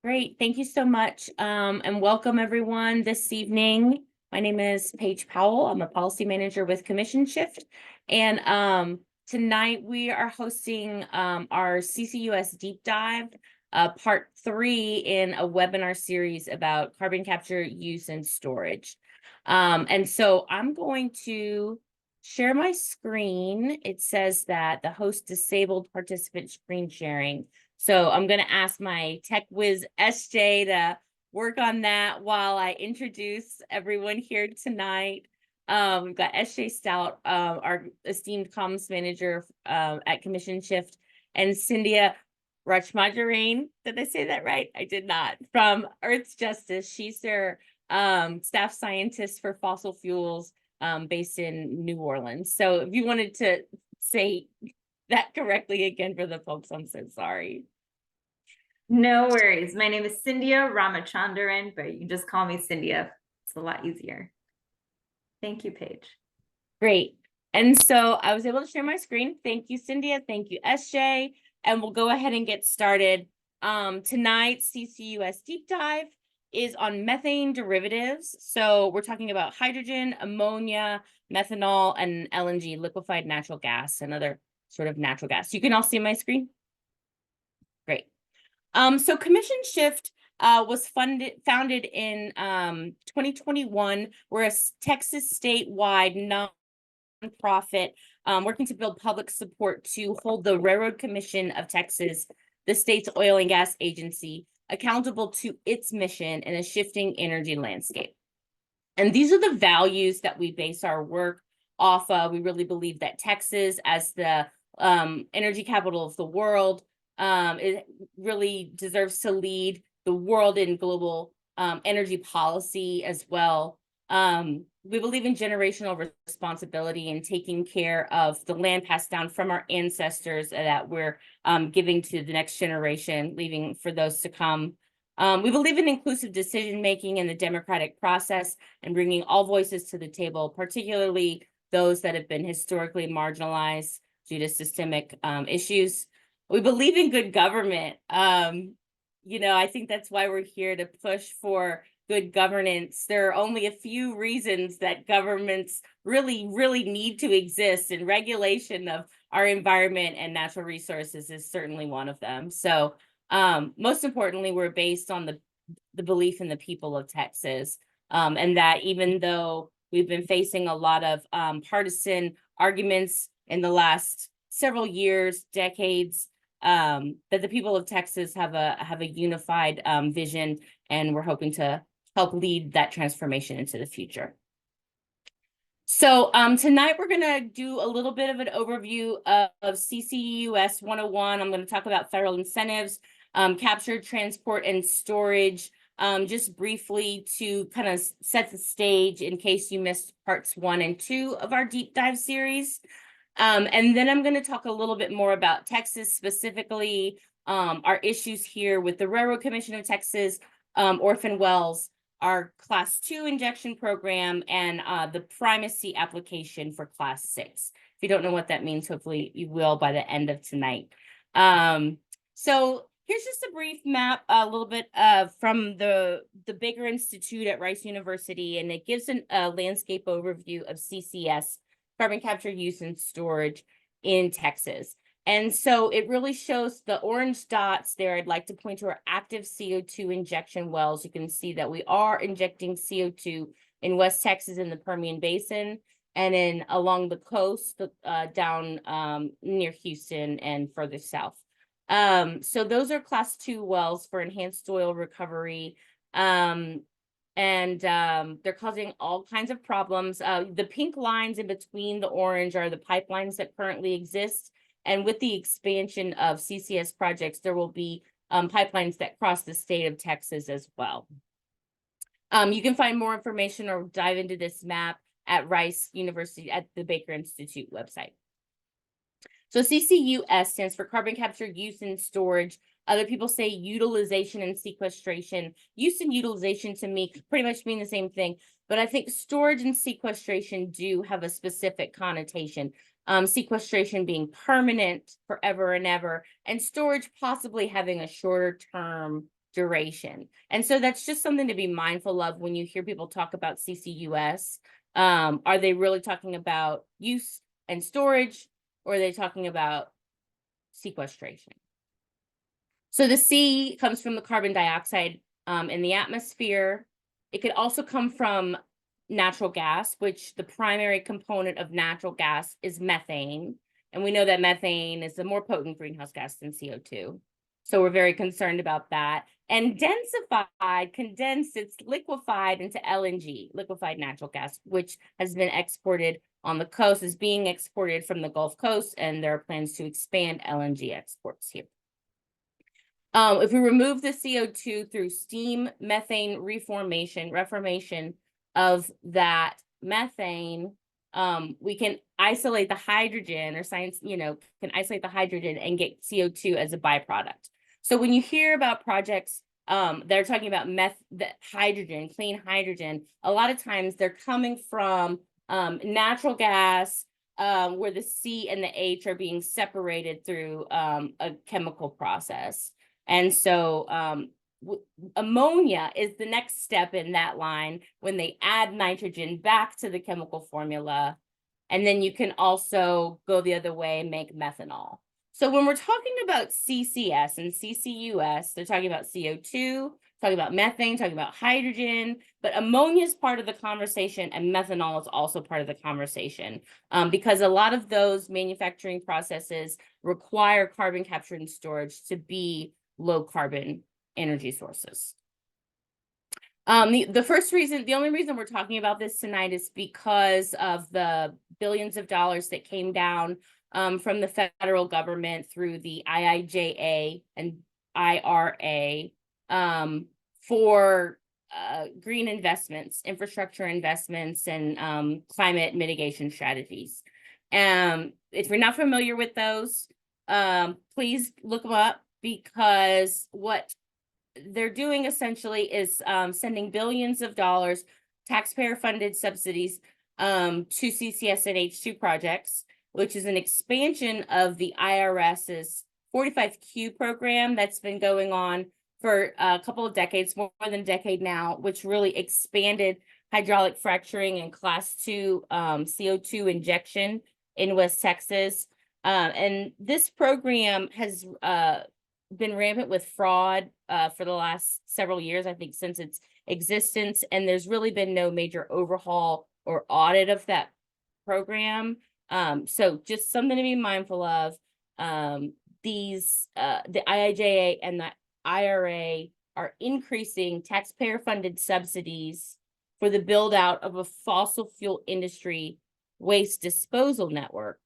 Great. Thank you so much. And welcome everyone this evening. My name is Paige Powell. I'm a policy manager with Commission Shift. And tonight we are hosting our CCUS deep dive, part 3 in a webinar series about carbon capture, use, and storage. And so I'm going to share my screen. It says that the host disabled participant screen sharing. So I'm going to ask my tech whiz SJ to work on that while I introduce everyone here tonight. We've got SJ Stout, our esteemed comms manager at Commission Shift, and Cynthia Rachmajarane. Did I say that right? I did not. From Earth's Justice. She's their staff scientist for fossil fuels based in New Orleans. So if you wanted to say that correctly again for the folks, I'm so sorry. No worries. My name is Cynthia Ramachandran, but you can just call me Cynthia. It's a lot easier. Thank you, Paige. Great. And so I was able to share my screen. Thank you, Cynthia. Thank you, SJ. And we'll go ahead and get started. Tonight's CCUS deep dive is on methane derivatives. So we're talking about hydrogen, ammonia, methanol, and LNG, liquefied natural gas, and other sort of natural gas. You can all see my screen? Great. So Commission Shift was founded in 2021. We're a Texas statewide nonprofit working to build public support to hold the Railroad Commission of Texas, the state's oil and gas agency, accountable to its mission in a shifting energy landscape. And these are the values that we base our work off of. We really believe that Texas, as the energy capital of the world, it really deserves to lead the world in global energy policy as well. We believe in generational responsibility and taking care of the land passed down from our ancestors that we're giving to the next generation, leaving for those to come. We believe in inclusive decision-making in the democratic process and bringing all voices to the table, particularly those that have been historically marginalized due to systemic issues. We believe in good government. I think that's why we're here, to push for good governance. There are only a few reasons that governments really need to exist, and regulation of our environment and natural resources is certainly one of them. So most importantly, we're based on the belief in the people of Texas, and that even though we've been facing a lot of partisan arguments in the last several years, decades, that the people of Texas have a unified vision, and we're hoping to help lead that transformation into the future. So tonight we're going to do a little bit of an overview of CCUS 101. I'm going to talk about federal incentives, capture, transport, and storage, just briefly to kind of set the stage in case you missed parts 1 and 2 of our deep dive series. And then I'm going to talk a little bit more about Texas, specifically our issues here with the Railroad Commission of Texas, orphan wells, our Class 2 injection program, and the primacy application for Class 6. If you don't know what that means, hopefully you will by the end of tonight. So here's just a brief map, a little bit from the Baker Institute at Rice University, and it gives a landscape overview of CCS, carbon capture, use, and storage in Texas. And so it really shows the orange dots there. I'd like to point to our active CO2 injection wells. You can see that we are injecting CO2 in West Texas in the Permian Basin, and in along the coast down near Houston and further south. So those are Class 2 wells for enhanced oil recovery. And they're causing all kinds of problems. The pink lines in between the orange are the pipelines that currently exist. And with the expansion of CCS projects, there will be pipelines that cross the state of Texas as well. You can find more information or dive into this map at Rice University at the Baker Institute website. So CCUS stands for carbon capture, use, and storage. Other people say utilization and sequestration. Use and utilization to me pretty much mean the same thing, but I think storage and sequestration do have a specific connotation. Sequestration being permanent forever and ever, and storage possibly having a shorter term duration. And so that's just something to be mindful of when you hear people talk about CCUS. Are they really talking about use and storage, or are they talking about sequestration? So the C comes from the carbon dioxide in the atmosphere. It could also come from natural gas, which the primary component of natural gas is methane. And we know that methane is a more potent greenhouse gas than CO2. So we're very concerned about that. And densified, condensed, it's liquefied into LNG, liquefied natural gas, which has been exported on the coast, is being exported from the Gulf Coast, and there are plans to expand LNG exports here. If we remove the CO2 through steam methane reformation of that methane, we can isolate the hydrogen, or science, can isolate the hydrogen and get CO2 as a byproduct. So when you hear about projects that are talking about hydrogen, clean hydrogen, a lot of times they're coming from natural gas, where the C and the H are being separated through a chemical process. And so ammonia is the next step in that line when they add nitrogen back to the chemical formula. And then you can also go the other way and make methanol. So when we're talking about CCS and CCUS, they're talking about CO2, talking about methane, talking about hydrogen, but ammonia is part of the conversation, and methanol is also part of the conversation, because a lot of those manufacturing processes require carbon capture and storage to be low carbon energy sources. The only reason we're talking about this tonight is because of the billions of dollars that came down from the federal government through the IIJA and IRA for green investments, infrastructure investments, and climate mitigation strategies. If you're not familiar with those, please look them up, because what they're doing essentially is sending billions of dollars, taxpayer-funded subsidies, to CCS and H2 projects, which is an expansion of the IRS's 45Q program that's been going on for a couple of decades, more than a decade now, which really expanded hydraulic fracturing and Class 2 CO2 injection in West Texas. And this program has been rampant with fraud for the last several years, I think, since its existence, and there's really been no major overhaul or audit of that program. So just something to be mindful of. The IIJA and the IRA are increasing taxpayer-funded subsidies for the build out of a fossil fuel industry waste disposal network.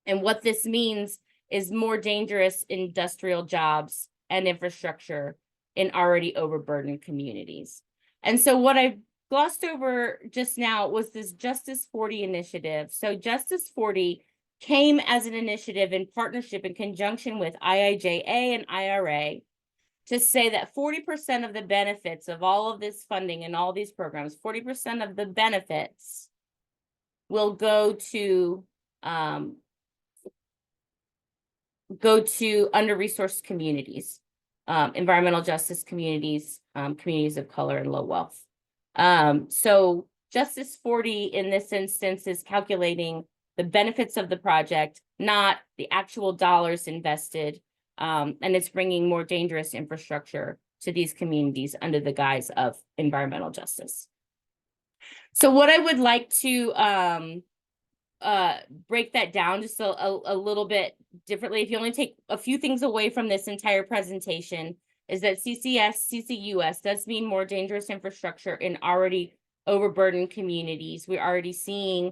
And what this means is more dangerous industrial jobs and infrastructure in already overburdened communities. And so what I glossed over just now was this Justice 40 initiative. So Justice 40 came as an initiative in partnership in conjunction with IIJA and IRA to say that 40% of the benefits of all of this funding and all these programs, 40% of the benefits will go to under-resourced communities, environmental justice communities, communities of color, and low wealth. So Justice 40 in this instance is calculating the benefits of the project, not the actual dollars invested, and it's bringing more dangerous infrastructure to these communities under the guise of environmental justice. So what I would like to break that down just a little bit differently, if you only take a few things away from this entire presentation, is that CCUS does mean more dangerous infrastructure in already overburdened communities. We're already seeing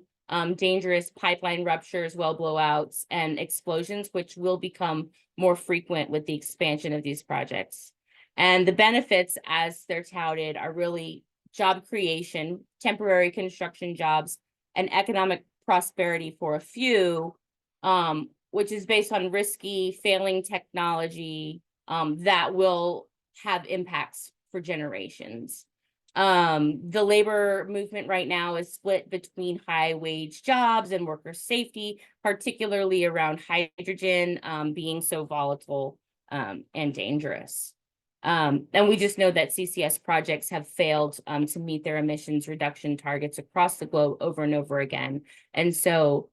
dangerous pipeline ruptures, well blowouts, and explosions, which will become more frequent with the expansion of these projects. And the benefits, as they're touted, are really job creation, temporary construction jobs, and economic prosperity for a few, which is based on risky, failing technology that will have impacts for generations. The labor movement right now is split between high wage jobs and worker safety, particularly around hydrogen being so volatile and dangerous. And we just know that CCS projects have failed to meet their emissions reduction targets across the globe over and over again. And so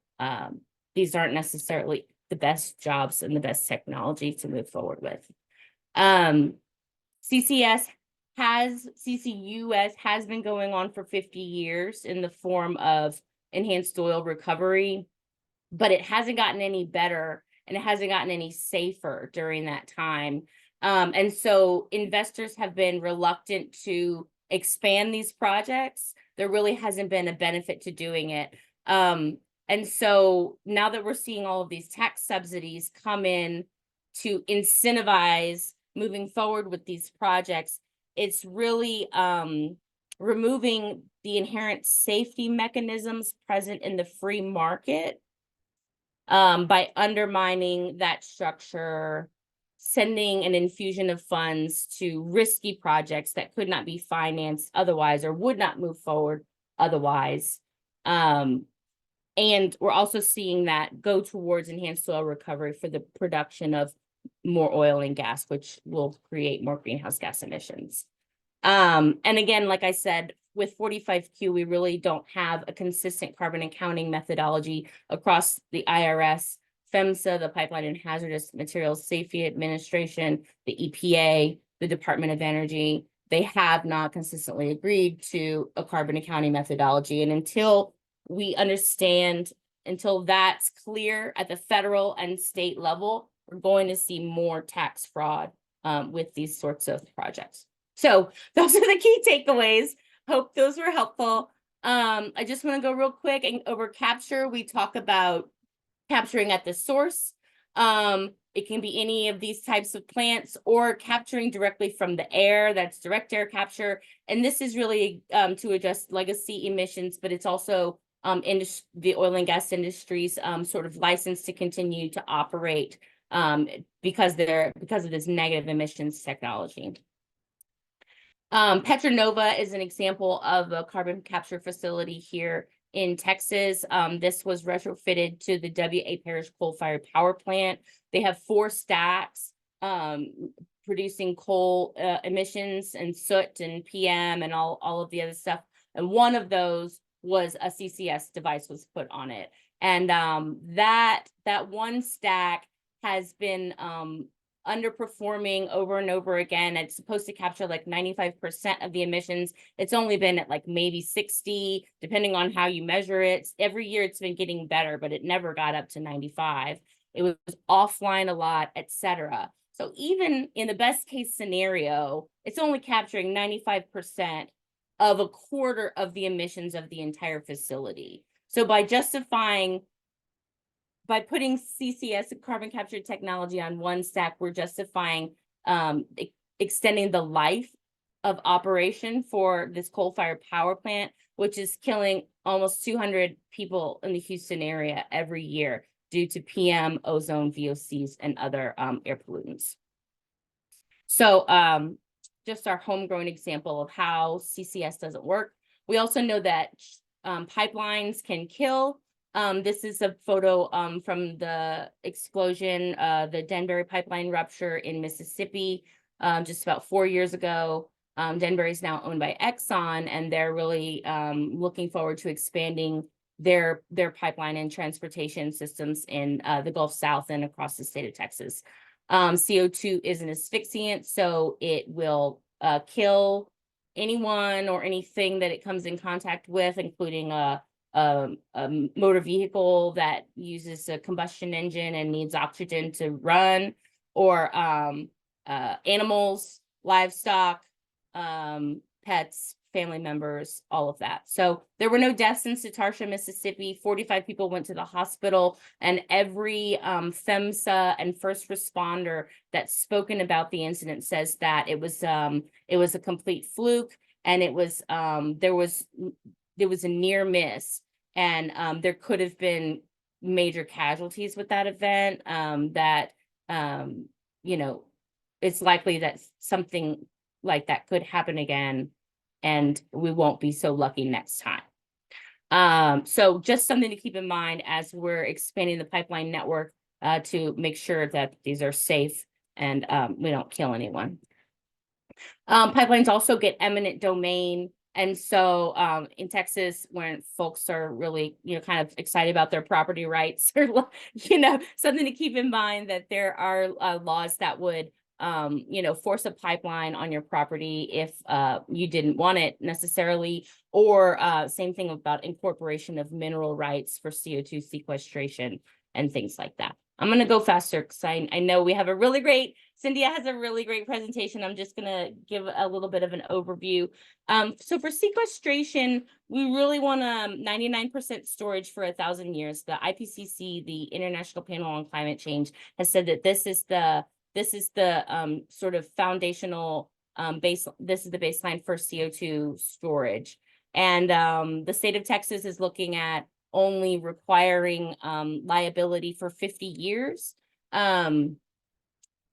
these aren't necessarily the best jobs and the best technology to move forward with. CCUS has been going on for 50 years in the form of enhanced oil recovery, but it hasn't gotten any better and it hasn't gotten any safer during that time. And so investors have been reluctant to expand these projects. There really hasn't been a benefit to doing it. And so now that we're seeing all of these tax subsidies come in to incentivize moving forward with these projects, it's really removing the inherent safety mechanisms present in the free market by undermining that structure, sending an infusion of funds to risky projects that could not be financed otherwise or would not move forward otherwise. And we're also seeing that go towards enhanced oil recovery for the production of more oil and gas, which will create more greenhouse gas emissions. And again, like I said, with 45Q, we really don't have a consistent carbon accounting methodology across the IRS, PHMSA, the Pipeline and Hazardous Materials Safety Administration, the EPA, the Department of Energy. They have not consistently agreed to a carbon accounting methodology. And until we understand, until that's clear at the federal and state level, we're going to see more tax fraud with these sorts of projects. So those are the key takeaways. Hope those were helpful. I just want to go real quick and over capture. We talk about capturing at the source. It can be any of these types of plants or capturing directly from the air. That's direct air capture. And this is really to address legacy emissions, but it's also the oil and gas industry's sort of license to continue to operate because of this negative emissions technology. Petronova is an example of a carbon capture facility here in Texas. This was retrofitted to the W.A. Parish coal-fired power plant. They have 4 stacks producing coal emissions and soot and PM and all of the other stuff. And one of those was a CCS device was put on it. And that one stack has been underperforming over and over again. It's supposed to capture like 95% of the emissions. It's only been at like maybe 60, depending on how you measure it. Every year it's been getting better, but it never got up to 95. It was offline a lot, etc. So even in the best case scenario, it's only capturing 95% of a quarter of the emissions of the entire facility. So by putting CCS carbon capture technology on one stack, we're justifying extending the life of operation for this coal-fired power plant, which is killing almost 200 people in the Houston area every year due to PM, ozone, VOCs, and other air pollutants. So just our homegrown example of how CCS doesn't work. We also know that pipelines can kill. This is a photo from the explosion, the Denbury pipeline rupture in Mississippi just about 4 years ago. Denbury is now owned by Exxon, and they're really looking forward to expanding their pipeline and transportation systems in the Gulf South and across the state of Texas. CO2 is an asphyxiant, so it will kill anyone or anything that it comes in contact with, including a motor vehicle that uses a combustion engine and needs oxygen to run, or animals, livestock, pets, family members, all of that. So there were no deaths in Satarsha, Mississippi. 45 people went to the hospital, and every PHMSA and first responder that's spoken about the incident says that it was a complete fluke, and it was there was a near miss, and there could have been major casualties with that event. You know, it's likely that something like that could happen again, and we won't be so lucky next time. So just something to keep in mind as we're expanding the pipeline network to make sure that these are safe and we don't kill anyone. Pipelines also get eminent domain. And so in Texas, when folks are really, kind of excited about their property rights, or, something to keep in mind, that there are laws that would, force a pipeline on your property if you didn't want it necessarily, or same thing about incorporation of mineral rights for CO2 sequestration and things like that. I'm going to go faster because I know we have Cynthia has a really great presentation. I'm just going to give a little bit of an overview. So for sequestration, we really want 99% storage for 1,000 years. The IPCC, the International Panel on Climate Change, has said that this is the sort of foundational this is the baseline for CO2 storage. And the state of Texas is looking at only requiring liability for 50 years.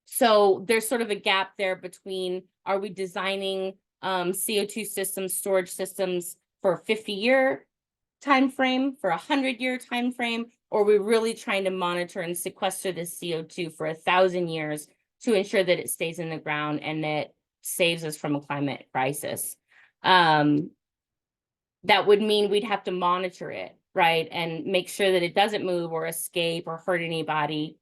So there's sort of a gap there between, are we designing CO2 systems, storage systems for a 50-year time frame, for a 100-year time frame, or are we really trying to monitor and sequester this CO2 for 1,000 years to ensure that it stays in the ground and that saves us from a climate crisis? That would mean we'd have to monitor it, right? And make sure that it doesn't move or escape or hurt anybody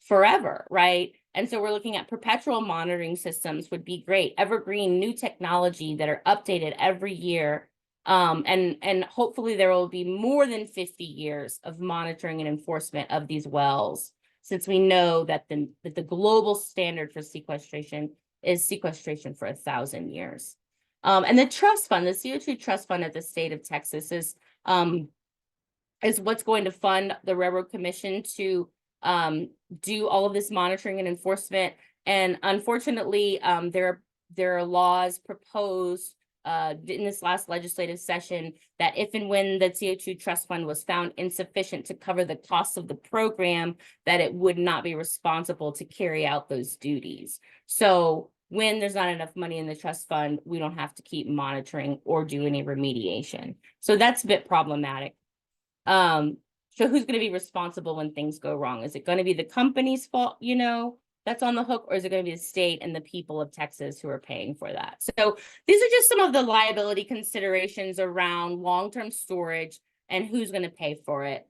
forever, right? And so we're looking at perpetual monitoring systems would be great. Evergreen new technology that are updated every year. And hopefully there will be more than 50 years of monitoring and enforcement of these wells, since we know that the global standard for sequestration is sequestration for 1,000 years. And the trust fund, the CO2 trust fund at the state of Texas is what's going to fund the Railroad Commission to do all of this monitoring and enforcement. And unfortunately, there are laws proposed in this last legislative session that if and when the CO2 trust fund was found insufficient to cover the costs of the program, that it would not be responsible to carry out those duties. So when there's not enough money in the trust fund, we don't have to keep monitoring or do any remediation. So that's a bit problematic. So who's going to be responsible when things go wrong? Is it going to be the company's fault, that's on the hook, or is it going to be the state and the people of Texas who are paying for that? So these are just some of the liability considerations around long-term storage and who's going to pay for it.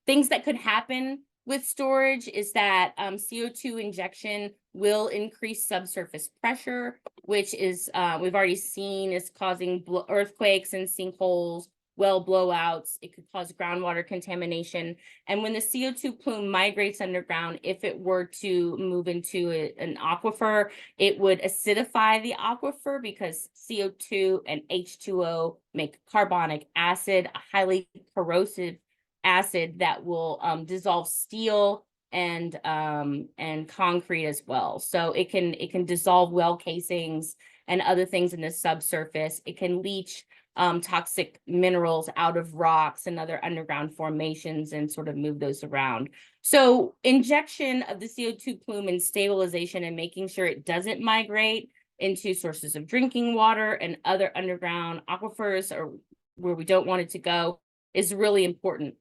Things that could happen with storage is that CO2 injection will increase subsurface pressure, which is we've already seen is causing earthquakes and sinkholes, well blowouts. It could cause groundwater contamination. And when the CO2 plume migrates underground, if it were to move into an aquifer, it would acidify the aquifer, because CO2 and H2O make carbonic acid, a highly corrosive acid that will dissolve steel and concrete as well. So it can dissolve well casings and other things in the subsurface. It can leach toxic minerals out of rocks and other underground formations and sort of move those around. So injection of the CO2 plume and stabilization and making sure it doesn't migrate into sources of drinking water and other underground aquifers, or where we don't want it to go, is really important.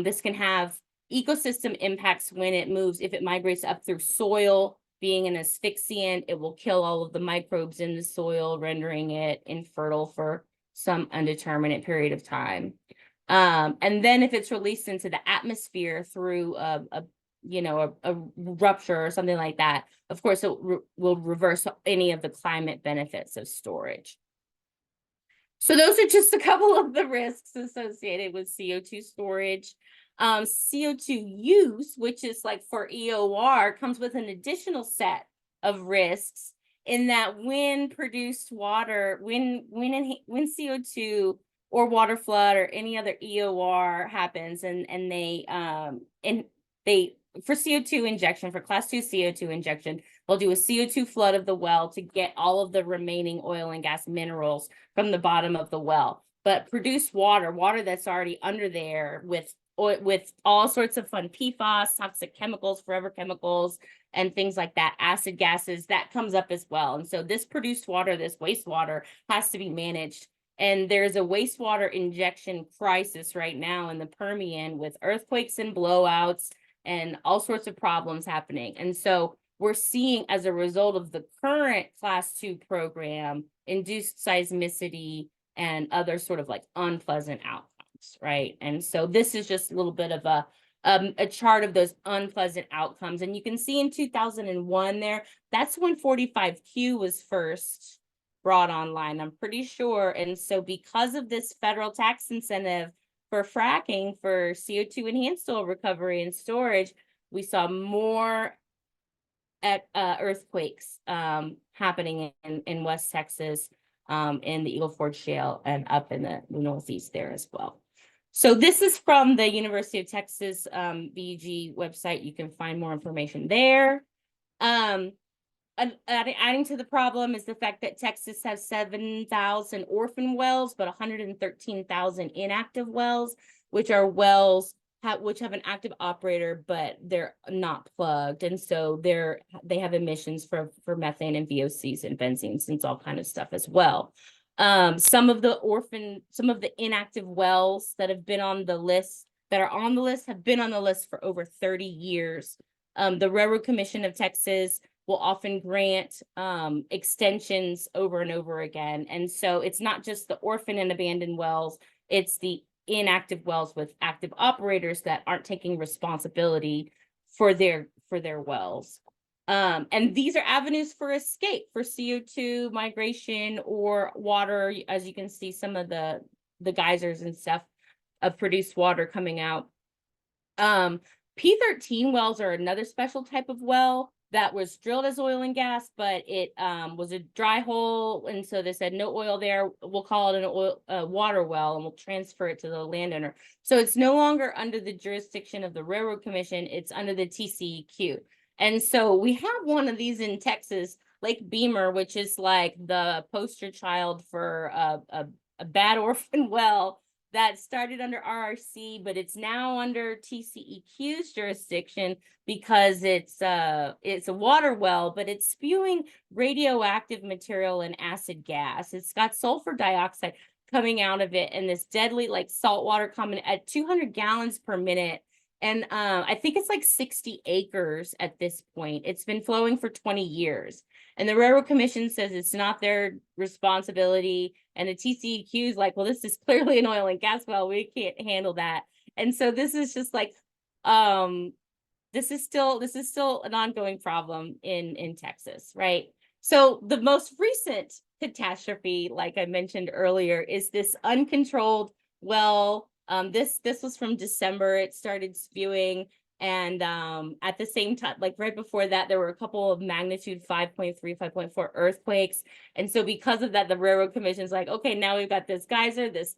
This can have ecosystem impacts when it moves. If it migrates up through soil, being an asphyxiant, it will kill all of the microbes in the soil, rendering it infertile for some undeterminate period of time. And then if it's released into the atmosphere through a rupture or something like that, of course, it will reverse any of the climate benefits of storage. So those are just a couple of the risks associated with CO2 storage. CO2 use, which is like for EOR, comes with an additional set of risks, in that when produced water, when CO2 or water flood or any other EOR happens, and they for CO2 injection, for class 2 CO2 injection, they'll do a CO2 flood of the well to get all of the remaining oil and gas minerals from the bottom of the well. But produced water that's already under there with all sorts of fun PFAS, toxic chemicals, forever chemicals, and things like that, acid gases, that comes up as well. And so this produced water, this wastewater, has to be managed. And there's a wastewater injection crisis right now in the Permian, with earthquakes and blowouts and all sorts of problems happening. And so we're seeing, as a result of the current class 2 program, induced seismicity and other sort of like unpleasant outcomes, right? And so this is just a little bit of a chart of those unpleasant outcomes. And you can see in 2001 there, that's when 45Q was first brought online, I'm pretty sure. And so because of this federal tax incentive for fracking for CO2 enhanced oil recovery and storage, we saw more earthquakes happening in West Texas, in the Eagle Ford Shale, and up in the Northeast there as well. So this is from the University of Texas BEG website. You can find more information there. Adding to the problem is the fact that Texas has 7,000 orphan wells, but 113,000 inactive wells, which are wells which have an active operator, but they're not plugged. And so they have emissions for methane and VOCs and benzene and all kind of stuff as well. Some of the inactive wells that have been on the list, have been on the list for over 30 years. The Railroad Commission of Texas will often grant extensions over and over again. And so it's not just the orphan and abandoned wells, it's the inactive wells with active operators that aren't taking responsibility for their wells. And these are avenues for escape for CO2 migration or water. As you can see, some of the geysers and stuff of produced water coming out. P13 wells are another special type of well that was drilled as oil and gas, but it was a dry hole, and so they said no oil there. We'll call it a water well, and we'll transfer it to the landowner. So it's no longer under the jurisdiction of the Railroad Commission; it's under the TCEQ. And so we have one of these in Texas, Lake Beamer, which is like the poster child for a bad orphan well that started under RRC, but it's now under TCEQ's jurisdiction because it's a water well, but it's spewing radioactive material and acid gas. It's got sulfur dioxide coming out of it, and this deadly like salt water coming at 200 gallons per minute. And I think it's like 60 acres at this point. It's been flowing for 20 years. And the Railroad Commission says it's not their responsibility. And the TCEQ is like, well, this is clearly an oil and gas well. We can't handle that. And so this is just like, this is still an ongoing problem in Texas, right? So the most recent catastrophe, like I mentioned earlier, is this uncontrolled well. This was from December. It started spewing, and at the same time, like right before that, there were a couple of magnitude 5.3, 5.4 earthquakes. And so because of that, the Railroad Commission's like, okay, now we've got this geyser, this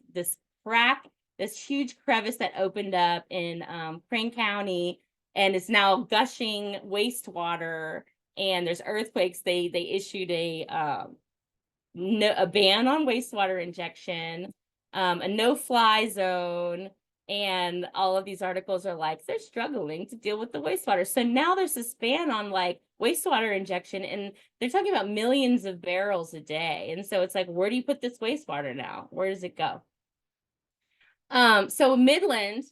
crack, this huge crevice that opened up in Crane County, and it's now gushing wastewater, and there's earthquakes. They issued a ban on wastewater injection, a no-fly zone, and all of these articles are like, they're struggling to deal with the wastewater. So now there's this ban on like wastewater injection, and they're talking about millions of barrels a day. And so it's like, where do you put this wastewater now? Where does it go? So Midland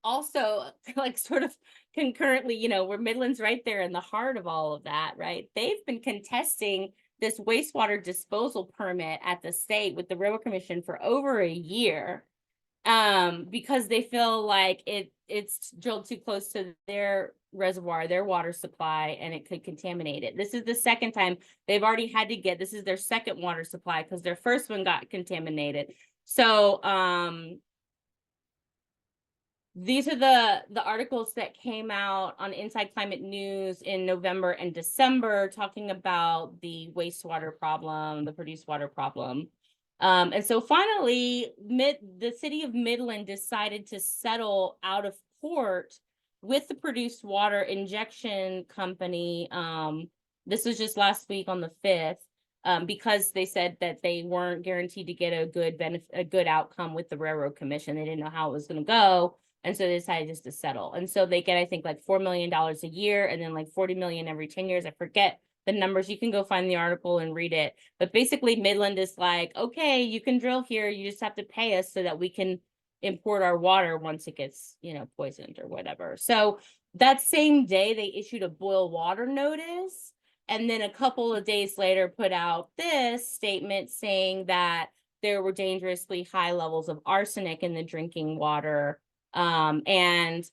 also like sort of concurrently, where Midland's right there in the heart of all of that, right? They've been contesting this wastewater disposal permit at the state with the Railroad Commission for over a year, because they feel like it's drilled too close to their reservoir, their water supply, and it could contaminate it. This is the second time they've already had to this is their second water supply because their first one got contaminated. So these are the articles that came out on Inside Climate News in November and December talking about the wastewater problem, the produced water problem. And so finally, the city of Midland decided to settle out of court with the produced water injection company. This was just last week on the 5th, because they said that they weren't guaranteed to get a good outcome with the Railroad Commission. They didn't know how it was going to go. And so they decided just to settle. And so they get, I think, like $4 million a year, and then like 40 million every 10 years. I forget the numbers. You can go find the article and read it. But basically, Midland is like, okay, you can drill here. You just have to pay us so that we can import our water once it gets, poisoned or whatever. So That same day, they issued a boil water notice. And then a couple of days later, put out this statement saying that there were dangerously high levels of arsenic in the drinking water. And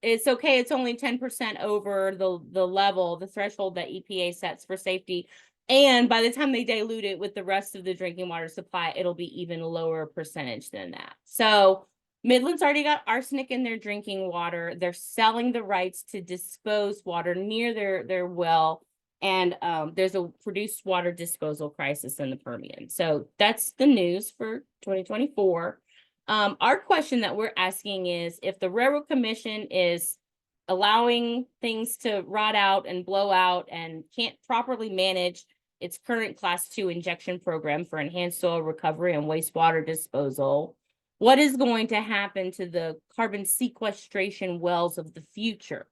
it's okay, it's only 10% over the level, the threshold that EPA sets for safety. And by the time they dilute it with the rest of the drinking water supply, it'll be even lower percentage than that. So Midland's already got arsenic in their drinking water. They're selling the rights to dispose water near their well. And there's a produced water disposal crisis in the Permian. So that's the news for 2024. Our question that we're asking is, if the Railroad Commission is allowing things to rot out and blow out and can't properly manage its current Class 2 injection program for enhanced soil recovery and wastewater disposal, what is going to happen to the carbon sequestration wells of the future?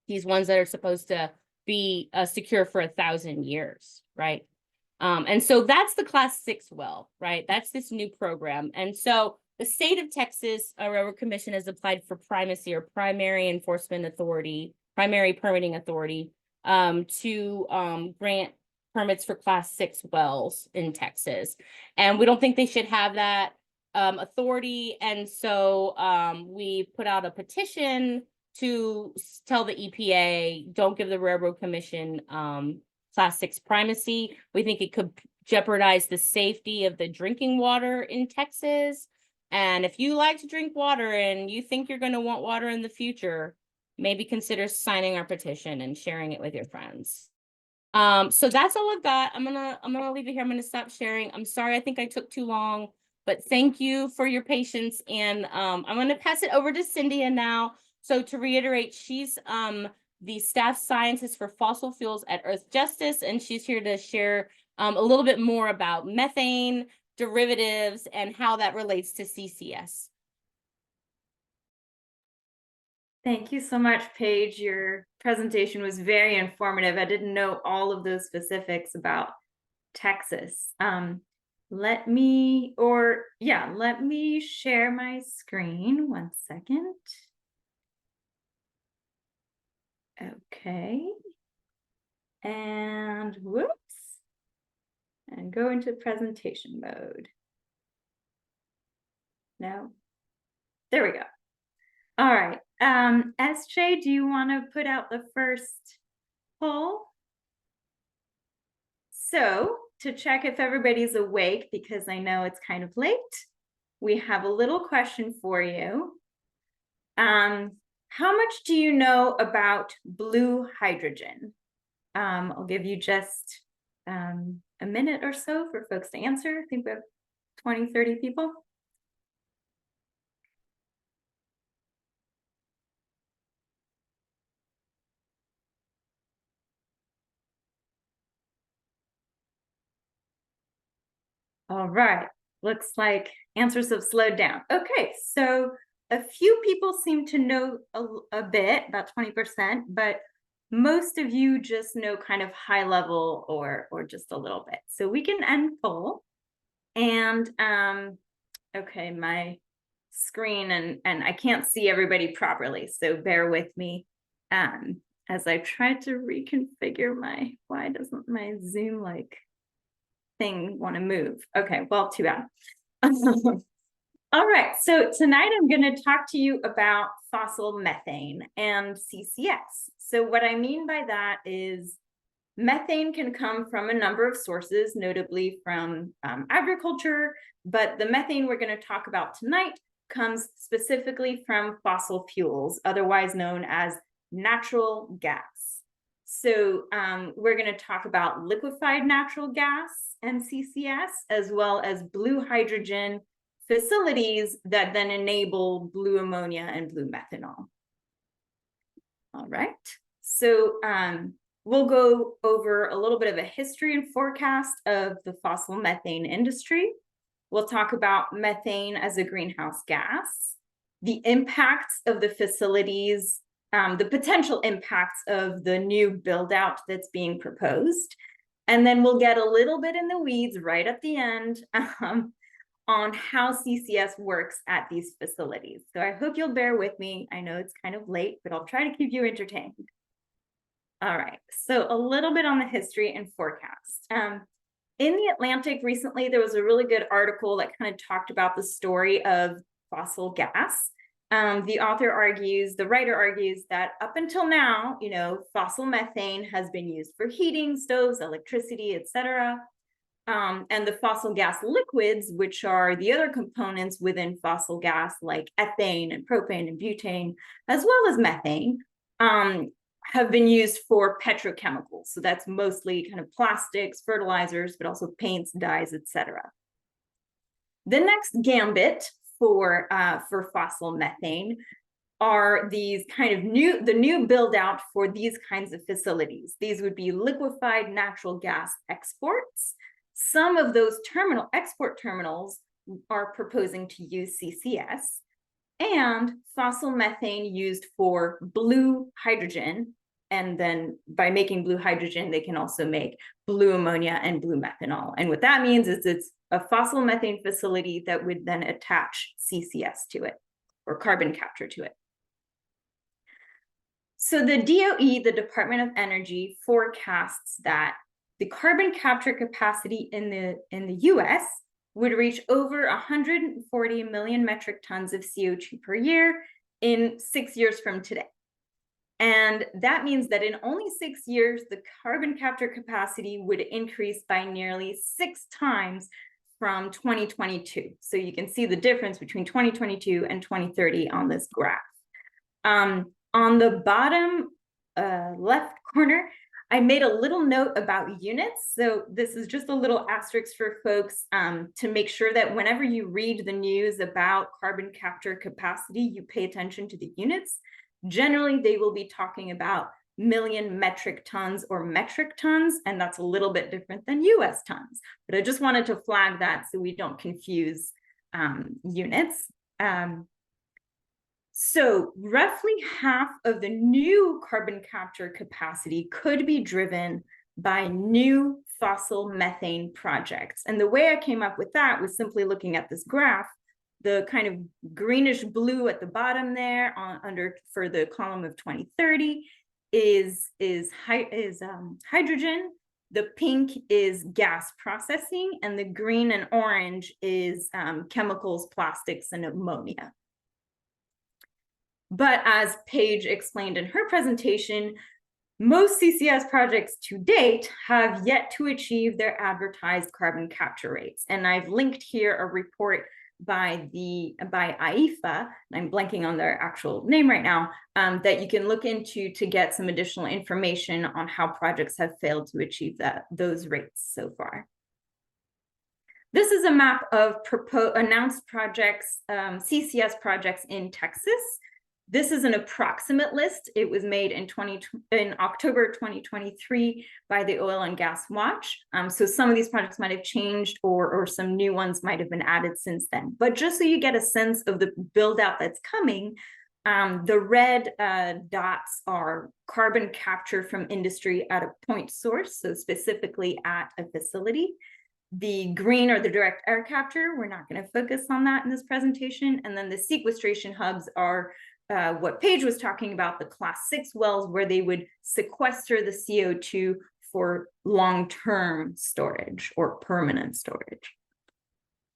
These ones that are supposed to be secure for 1,000 years, right? And so that's the Class 6 well, right? That's this new program. And so the state of Texas Railroad Commission has applied for primacy, or primary enforcement authority, primary permitting authority, to grant permits for Class 6 wells in Texas. And we don't think they should have that authority. And so we put out a petition to tell the EPA, don't give the Railroad Commission Class 6 primacy. We think it could jeopardize the safety of the drinking water in Texas. And if you like to drink water and you think you're going to want water in the future, maybe consider signing our petition and sharing it with your friends. So that's all I've got. I'm gonna leave it here. I'm gonna stop sharing. I'm sorry, I think I took too long, but thank you for your patience. And I'm gonna pass it over to Cynthia now. So to reiterate, she's the staff scientist for fossil fuels at Earth Justice, and she's here to share a little bit more about methane, derivatives, and how that relates to CCS. Thank you so much, Paige. Your presentation was very informative. I didn't know all of those specifics about Texas. Let me share my screen. 1 second. Okay. And whoops. And go into presentation mode. No. There we go. All right. SJ, do you want to put out the first poll? So to check if everybody's awake, because I know it's kind of late, we have a little question for you. How much do you know about blue hydrogen? I'll give you just a minute or so for folks to answer. I think we have 20, 30 people. All right, looks like answers have slowed down. Okay, so a few people seem to know a bit, about 20%, but most of you just know kind of high level or just a little bit. So we can end poll. And okay, my screen and I can't see everybody properly, so bear with me as I try to reconfigure why doesn't my Zoom thing want to move? Okay, well, too bad. All right, so tonight I'm going to talk to you about fossil methane and CCS. So what I mean by that is methane can come from a number of sources, notably from agriculture, but the methane we're going to talk about tonight comes specifically from fossil fuels, otherwise known as natural gas. So we're going to talk about liquefied natural gas and CCS, as well as blue hydrogen facilities that then enable blue ammonia and blue methanol. All right, so we'll go over a little bit of a history and forecast of the fossil methane industry. We'll talk about methane as a greenhouse gas, the impacts of the facilities, the potential impacts of the new build out that's being proposed. And then we'll get a little bit in the weeds right at the end on how CCS works at these facilities. So I hope you'll bear with me. I know it's kind of late, but I'll try to keep you entertained. All right, so a little bit on the history and forecast. In the Atlantic recently, there was a really good article that kind of talked about the story of fossil gas. The writer argues that up until now, fossil methane has been used for heating, stoves, electricity, etc. And the fossil gas liquids, which are the other components within fossil gas, like ethane and propane and butane, as well as methane, have been used for petrochemicals. So that's mostly kind of plastics, fertilizers, but also paints, dyes, etc. The next gambit for fossil methane are these kind of the new build out for these kinds of facilities. These would be liquefied natural gas exports. Some of those export terminals are proposing to use CCS, and fossil methane used for blue hydrogen. And then by making blue hydrogen, they can also make blue ammonia and blue methanol. And what that means is it's a fossil methane facility that would then attach CCS to it, or carbon capture to it. So the DOE, the Department of Energy, forecasts that the carbon capture capacity in the US would reach over 140 million metric tons of CO2 per year in 6 years from today. And that means that in only 6 years, the carbon capture capacity would increase by nearly 6 times from 2022. So you can see the difference between 2022 and 2030 on this graph. On the bottom left corner, I made a little note about units. So this is just a little asterisk for folks to make sure that whenever you read the news about carbon capture capacity, you pay attention to the units. Generally, they will be talking about million metric tons or metric tons, and that's a little bit different than US tons. But I just wanted to flag that so we don't confuse units. So roughly half of the new carbon capture capacity could be driven by new fossil methane projects. And the way I came up with that was simply looking at this graph. The kind of greenish blue at the bottom there for the column of 2030 is hydrogen. The pink is gas processing, and the green and orange is chemicals, plastics, and ammonia. But as Paige explained in her presentation, most CCS projects to date have yet to achieve their advertised carbon capture rates. And I've linked here a report by IEFA, and I'm blanking on their actual name right now, that you can look into to get some additional information on how projects have failed to achieve those rates so far. This is a map of announced projects, CCS projects in Texas. This is an approximate list. It was made in October 2023 by the Oil and Gas Watch. So some of these projects might have changed, or some new ones might have been added since then. But just so you get a sense of the build out that's coming, the red dots are carbon capture from industry at a point source, so specifically at a facility. The green are the direct air capture. We're not going to focus on that in this presentation. And then the sequestration hubs are what Paige was talking about, the class 6 wells, where they would sequester the CO2 for long-term storage or permanent storage.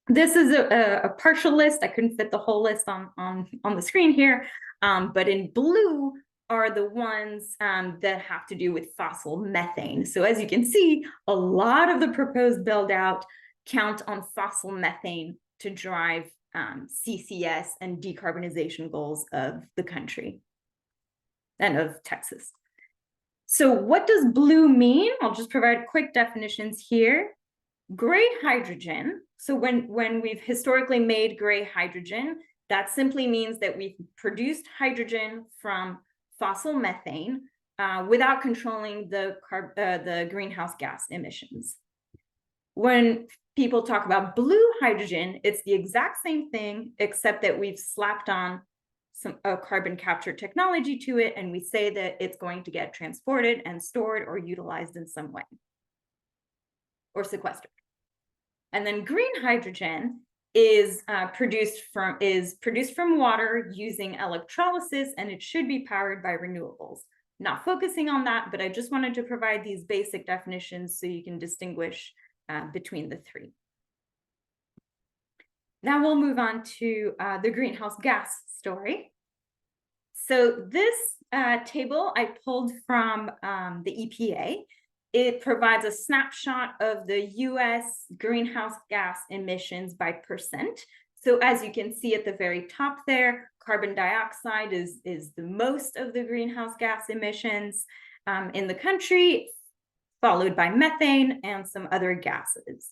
This is a partial list. I couldn't fit the whole list on the screen here, but in blue are the ones that have to do with fossil methane. So as you can see, a lot of the proposed build out count on fossil methane to drive CCS and decarbonization goals of the country and of Texas. So what does blue mean? I'll just provide quick definitions here. Gray hydrogen. So when we've historically made gray hydrogen, that simply means that we've produced hydrogen from fossil methane without controlling the greenhouse gas emissions. When people talk about blue hydrogen, it's the exact same thing, except that we've slapped on a carbon capture technology to it, and we say that it's going to get transported and stored or utilized in some way, or sequestered. And then green hydrogen is produced from water using electrolysis, and it should be powered by renewables. Not focusing on that, but I just wanted to provide these basic definitions so you can distinguish between the three. Now we'll move on to the greenhouse gas story. So this table I pulled from the EPA. It provides a snapshot of the US greenhouse gas emissions by percent. So as you can see at the very top there, carbon dioxide is the most of the greenhouse gas emissions in the country, followed by methane and some other gases.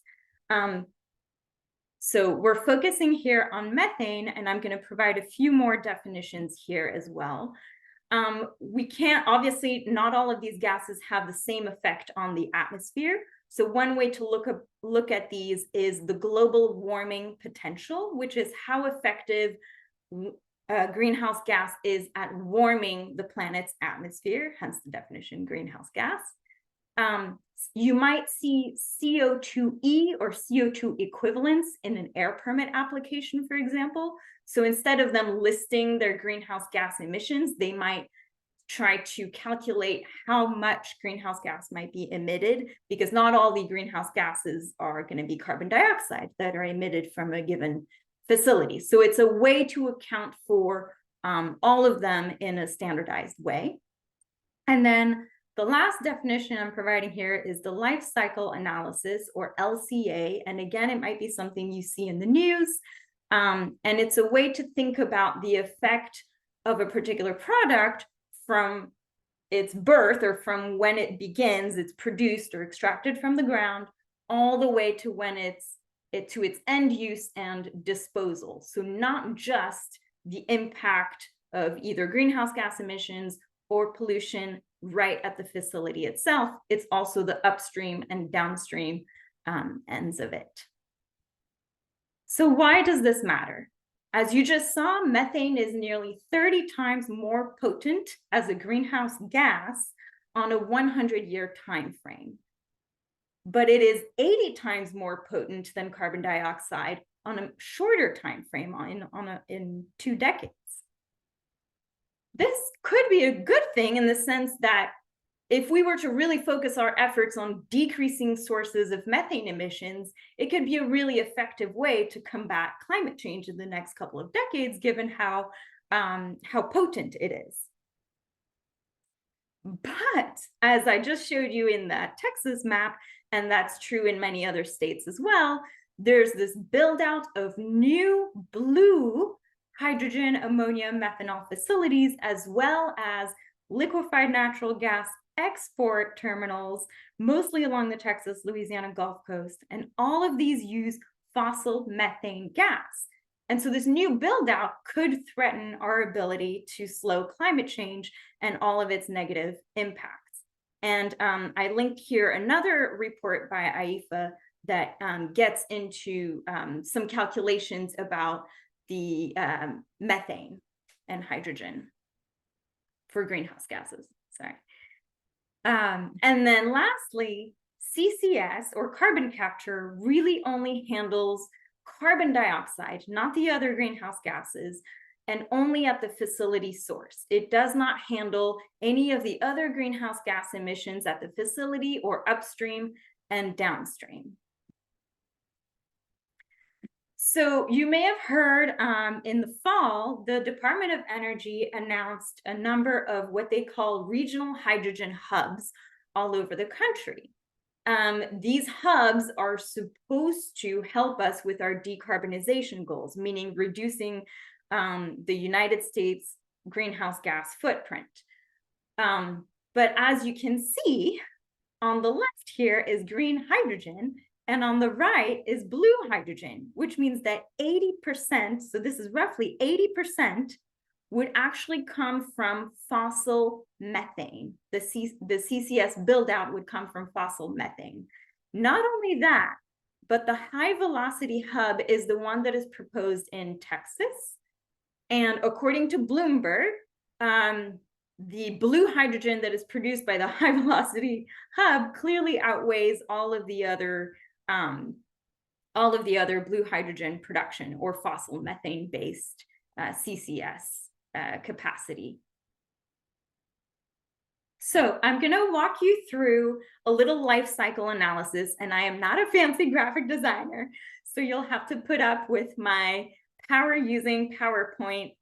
So we're focusing here on methane, and I'm going to provide a few more definitions here as well. We can't, obviously, not all of these gases have the same effect on the atmosphere. So one way to look at these is the global warming potential, which is how effective greenhouse gas is at warming the planet's atmosphere, hence the definition greenhouse gas. You might see CO2e or CO2 equivalents in an air permit application, for example. So instead of them listing their greenhouse gas emissions, they might try to calculate how much greenhouse gas might be emitted, because not all the greenhouse gases are going to be carbon dioxide that are emitted from a given facility. So it's a way to account for all of them in a standardized way. And then the last definition I'm providing here is the life cycle analysis, or LCA. And again, it might be something you see in the news. And it's a way to think about the effect of a particular product from its birth, or from when it begins, it's produced or extracted from the ground, all the way to when it's to its end use and disposal. So not just the impact of either greenhouse gas emissions or pollution right at the facility itself, it's also the upstream and downstream ends of it. So why does this matter? As you just saw, methane is nearly 30 times more potent as a greenhouse gas on a 100-year time frame. But it is 80 times more potent than carbon dioxide on a shorter time frame, in 2 decades. This could be a good thing in the sense that if we were to really focus our efforts on decreasing sources of methane emissions, it could be a really effective way to combat climate change in the next couple of decades, given how potent it is. But as I just showed you in that Texas map, and that's true in many other states as well, there's this build out of new blue hydrogen, ammonia, methanol facilities, as well as liquefied natural gas export terminals, mostly along the Texas, Louisiana Gulf Coast. And all of these use fossil methane gas. And so this new build out could threaten our ability to slow climate change and all of its negative impacts. And I linked here another report by IEFA that gets into some calculations about the methane and hydrogen for greenhouse gases. Sorry. And then lastly, CCS, or carbon capture, really only handles carbon dioxide, not the other greenhouse gases, and only at the facility source. It does not handle any of the other greenhouse gas emissions at the facility or upstream and downstream. So you may have heard in the fall, the Department of Energy announced a number of what they call regional hydrogen hubs all over the country. These hubs are supposed to help us with our decarbonization goals, meaning reducing the United States greenhouse gas footprint. But as you can see, on the left here is green hydrogen, and on the right is blue hydrogen, which means that 80%, so this is roughly 80%, would actually come from fossil methane. The CCS build out would come from fossil methane. Not only that, but the high velocity hub is the one that is proposed in Texas. And according to Bloomberg, the blue hydrogen that is produced by the high velocity hub clearly outweighs all of the other all of the other blue hydrogen production or fossil methane based CCS capacity. So I'm going to walk you through a little life cycle analysis, and I am not a fancy graphic designer, so you'll have to put up with my power using PowerPoint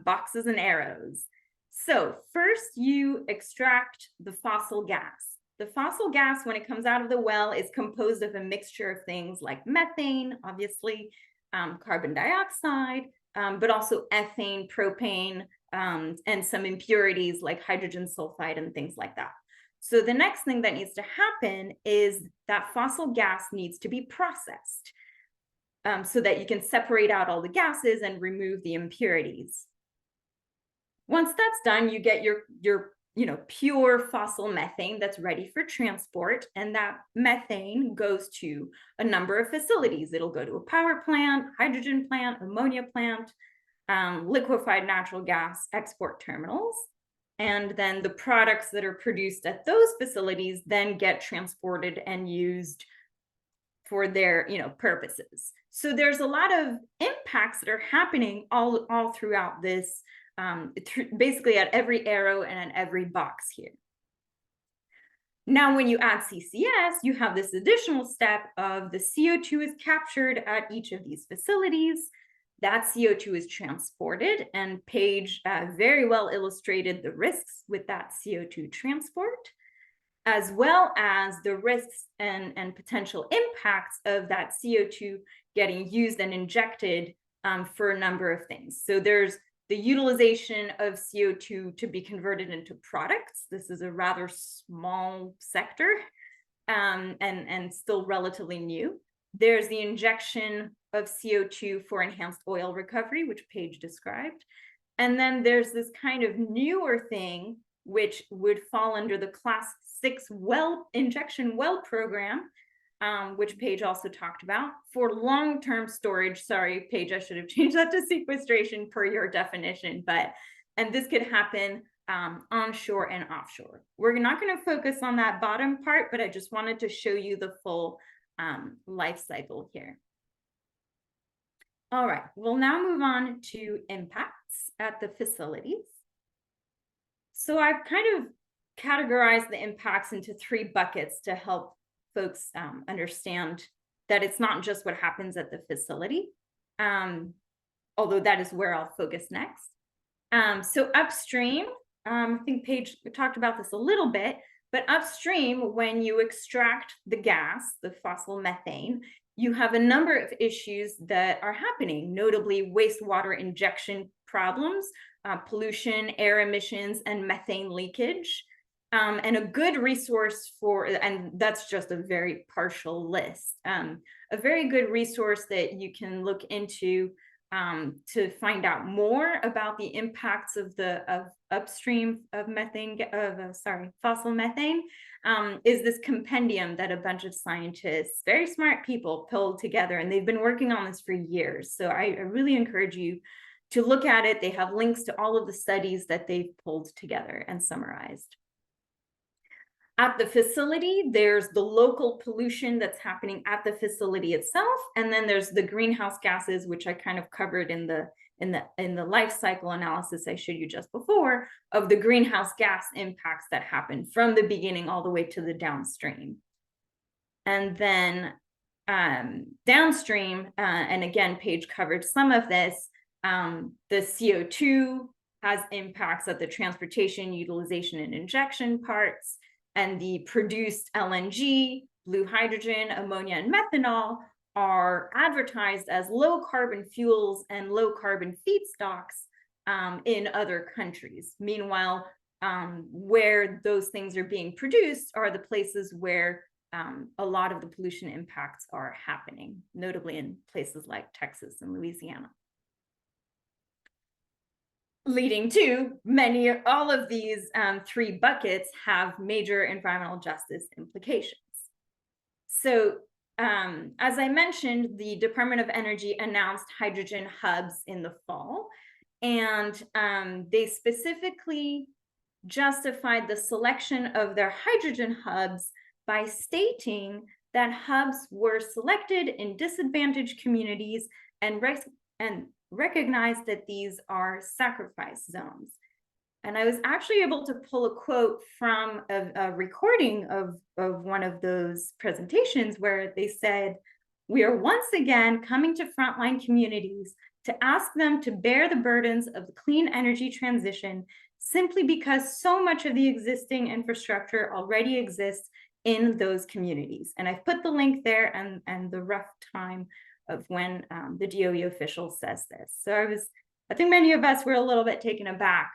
boxes and arrows. So first you extract the fossil gas. The fossil gas, when it comes out of the well, is composed of a mixture of things like methane, obviously, carbon dioxide, but also ethane, propane, and some impurities like hydrogen sulfide and things like that. So the next thing that needs to happen is that fossil gas needs to be processed so that you can separate out all the gases and remove the impurities. Once that's done, you get your pure fossil methane that's ready for transport, and that methane goes to a number of facilities. It'll go to a power plant, hydrogen plant, ammonia plant, liquefied natural gas export terminals, and then the products that are produced at those facilities then get transported and used for their purposes. So there's a lot of impacts that are happening all throughout this, basically at every arrow and at every box here. Now, when you add CCS, you have this additional step of the CO2 is captured at each of these facilities. That CO2 is transported, and Paige very well illustrated the risks with that CO2 transport, as well as the risks and potential impacts of that CO2 getting used and injected for a number of things. So there's the utilization of CO2 to be converted into products. This is a rather small sector and still relatively new. There's the injection of CO2 for enhanced oil recovery, which Paige described. And then there's this kind of newer thing, which would fall under the Class 6 well injection well program, which Paige also talked about, for long-term storage. Sorry, Paige, I should have changed that to sequestration per your definition, and this could happen onshore and offshore. We're not going to focus on that bottom part, but I just wanted to show you the full life cycle here. All right, we'll now move on to impacts at the facilities. So I've kind of categorized the impacts into 3 buckets to help folks understand that it's not just what happens at the facility, although that is where I'll focus next. So upstream, I think Paige talked about this a little bit, but upstream, when you extract the gas, the fossil methane, you have a number of issues that are happening, notably wastewater injection problems, pollution, air emissions, and methane leakage. And a good resource for, and that's just a very partial list, a very good resource that you can look into to find out more about the impacts of upstream of fossil methane, is this compendium that a bunch of scientists, very smart people, pulled together, and they've been working on this for years. So I really encourage you to look at it. They have links to all of the studies that they've pulled together and summarized. At the facility, there's the local pollution that's happening at the facility itself, and then there's the greenhouse gases, which I kind of covered in the life cycle analysis I showed you just before, of the greenhouse gas impacts that happen from the beginning all the way to the downstream. And then downstream, and again, Paige covered some of this, the CO2 has impacts at the transportation, utilization, and injection parts. And the produced LNG, blue hydrogen, ammonia, and methanol are advertised as low carbon fuels and low carbon feedstocks in other countries. Meanwhile, where those things are being produced are the places where a lot of the pollution impacts are happening, notably in places like Texas and Louisiana. Leading to all of these 3 buckets have major environmental justice implications. So as I mentioned, the Department of Energy announced hydrogen hubs in the fall, and they specifically justified the selection of their hydrogen hubs by stating that hubs were selected in disadvantaged communities and recognized that these are sacrifice zones. And I was actually able to pull a quote from a recording of one of those presentations where they said, "We are once again coming to frontline communities to ask them to bear the burdens of the clean energy transition simply because so much of the existing infrastructure already exists in those communities." And I've put the link there and the rough time of when the DOE official says this. So I think many of us were a little bit taken aback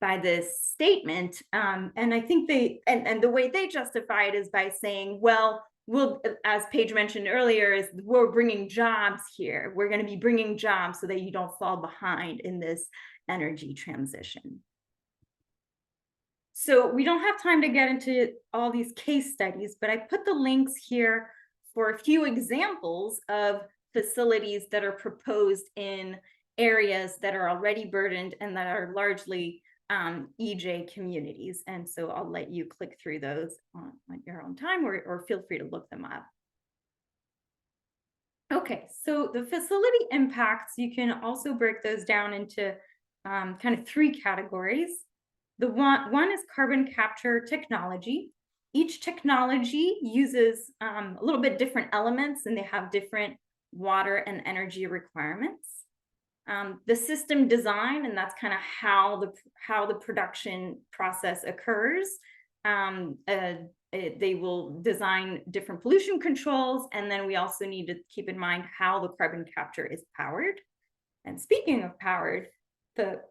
by this statement. And I think and the way they justify it is by saying, well, as Paige mentioned earlier, is we're bringing jobs here. We're going to be bringing jobs so that you don't fall behind in this energy transition. So we don't have time to get into all these case studies, but I put the links here for a few examples of facilities that are proposed in areas that are already burdened and that are largely EJ communities. And so I'll let you click through those on your own time, or feel free to look them up. Okay, so the facility impacts, you can also break those down into kind of three categories. The one is carbon capture technology. Each technology uses a little bit different elements, and they have different water and energy requirements. The system design, and that's kind of how the production process occurs. They will design different pollution controls, and then we also need to keep in mind how the carbon capture is powered. And speaking of powered, the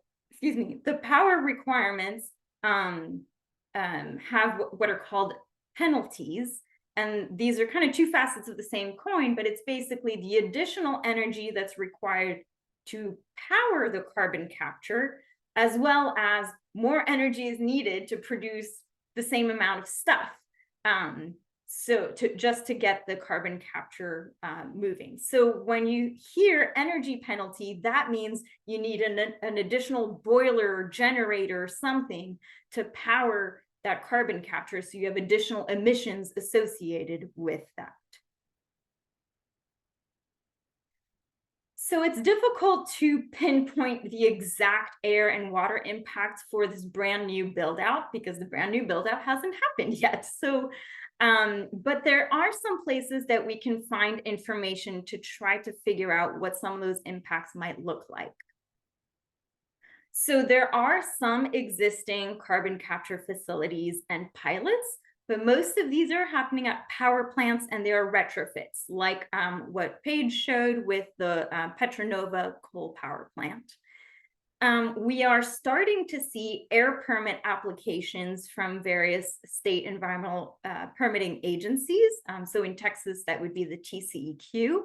power requirements have what are called penalties. And these are kind of two facets of the same coin, but it's basically the additional energy that's required to power the carbon capture, as well as more energy is needed to produce the same amount of stuff. So just to get the carbon capture moving. So when you hear energy penalty, that means you need an additional boiler or generator or something to power that carbon capture, so you have additional emissions associated with that. So it's difficult to pinpoint the exact air and water impacts for this brand new build out, because the brand new build out hasn't happened yet. So, but there are some places that we can find information to try to figure out what some of those impacts might look like. So there are some existing carbon capture facilities and pilots, but most of these are happening at power plants, and they are retrofits, like what Paige showed with the Petronova coal power plant. We are starting to see air permit applications from various state environmental permitting agencies. So in Texas, that would be the TCEQ.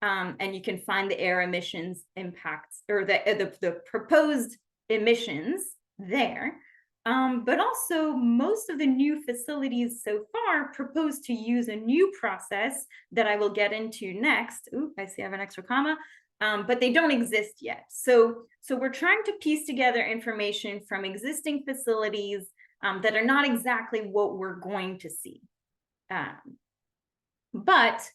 And you can find the air emissions impacts, or the proposed emissions there. But also most of the new facilities so far propose to use a new process that I will get into next. Ooh, I see I have an extra comma, but they don't exist yet. So we're trying to piece together information from existing facilities that are not exactly what we're going to see. But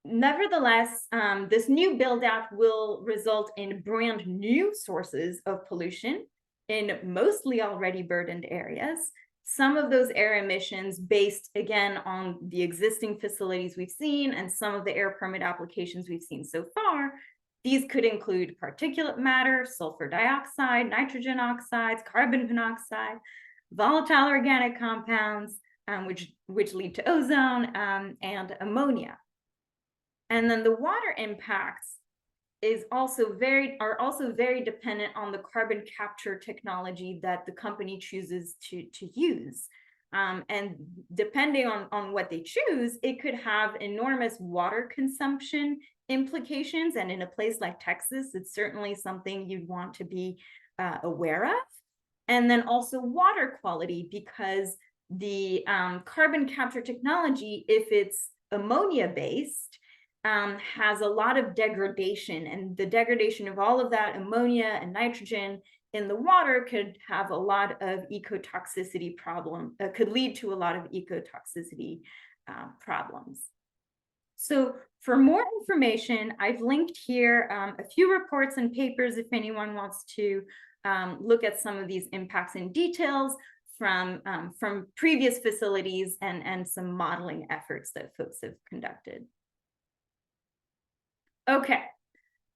nevertheless, this new build out will result in brand new sources of pollution in mostly already burdened areas. Some of those air emissions based, again, on the existing facilities we've seen and some of the air permit applications we've seen so far. These could include particulate matter, sulfur dioxide, nitrogen oxides, carbon monoxide, volatile organic compounds, which lead to ozone, and ammonia. And then the water impacts are also very dependent on the carbon capture technology that the company chooses to use. And depending on what they choose, it could have enormous water consumption implications. And in a place like Texas, it's certainly something you'd want to be aware of. And then also water quality, because the carbon capture technology, if it's ammonia based, has a lot of degradation, and the degradation of all of that ammonia and nitrogen in the water could have a lot of ecotoxicity could lead to a lot of ecotoxicity problems. So for more information, I've linked here a few reports and papers if anyone wants to look at some of these impacts in details from previous facilities and some modeling efforts that folks have conducted. Okay,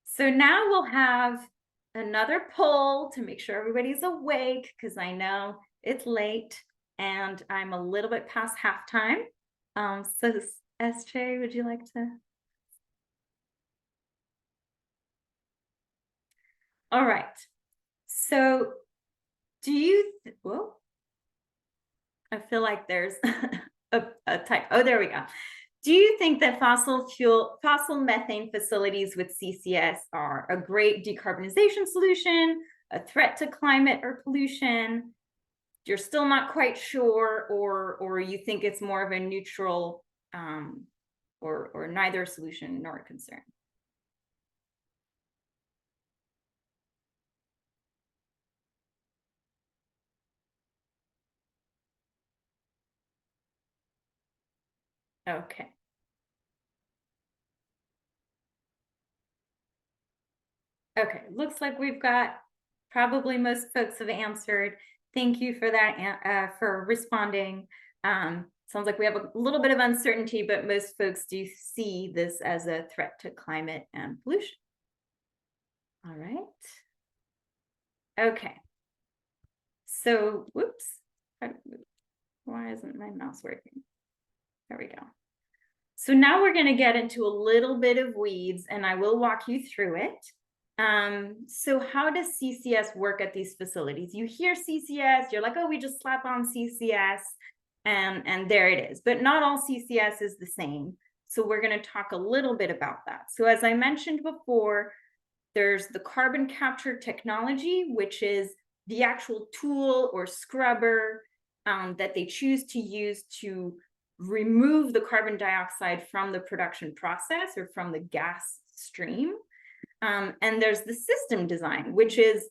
so now we'll have another poll to make sure everybody's awake, because I know it's late and I'm a little bit past halftime. So SJ, would you like to? All right. So do you, well, I feel like there's a type. Oh, there we go. Do you think that fossil methane facilities with CCS are a great decarbonization solution, a threat to climate or pollution? You're still not quite sure, or you think it's more of a neutral or neither a solution nor a concern? Okay. Okay, looks like we've got probably most folks have answered. Thank you for that, for responding. Sounds like we have a little bit of uncertainty, but most folks do see this as a threat to climate and pollution. All right. Okay. So, whoops. Why isn't my mouse working? There we go. So now we're going to get into a little bit of weeds, and I will walk you through it. So how does CCS work at these facilities? You hear CCS, you're like, oh, we just slap on CCS, and there it is. But not all CCS is the same. So we're going to talk a little bit about that. So as I mentioned before, there's the carbon capture technology, which is the actual tool or scrubber that they choose to use to remove the carbon dioxide from the production process or from the gas stream. And there's the system design, which is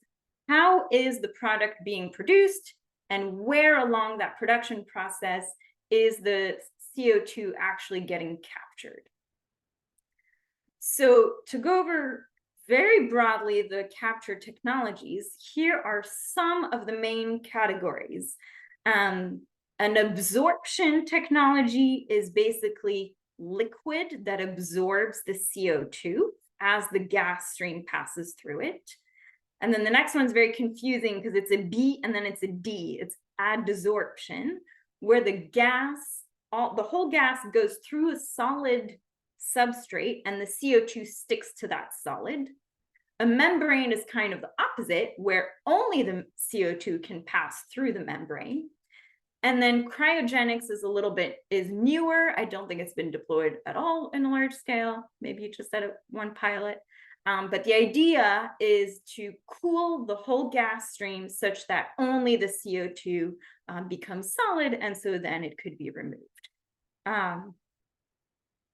how is the product being produced and where along that production process is the CO2 actually getting captured. So to go over very broadly the capture technologies, here are some of the main categories. An absorption technology is basically liquid that absorbs the CO2 as the gas stream passes through it. And then the next one's very confusing because it's a B and then it's a D. It's adsorption, where the whole gas goes through a solid substrate and the CO2 sticks to that solid. A membrane is kind of the opposite, where only the CO2 can pass through the membrane. And then cryogenics is newer. I don't think it's been deployed at all in a large scale, maybe just at one pilot. But the idea is to cool the whole gas stream such that only the CO2 becomes solid, and so then it could be removed.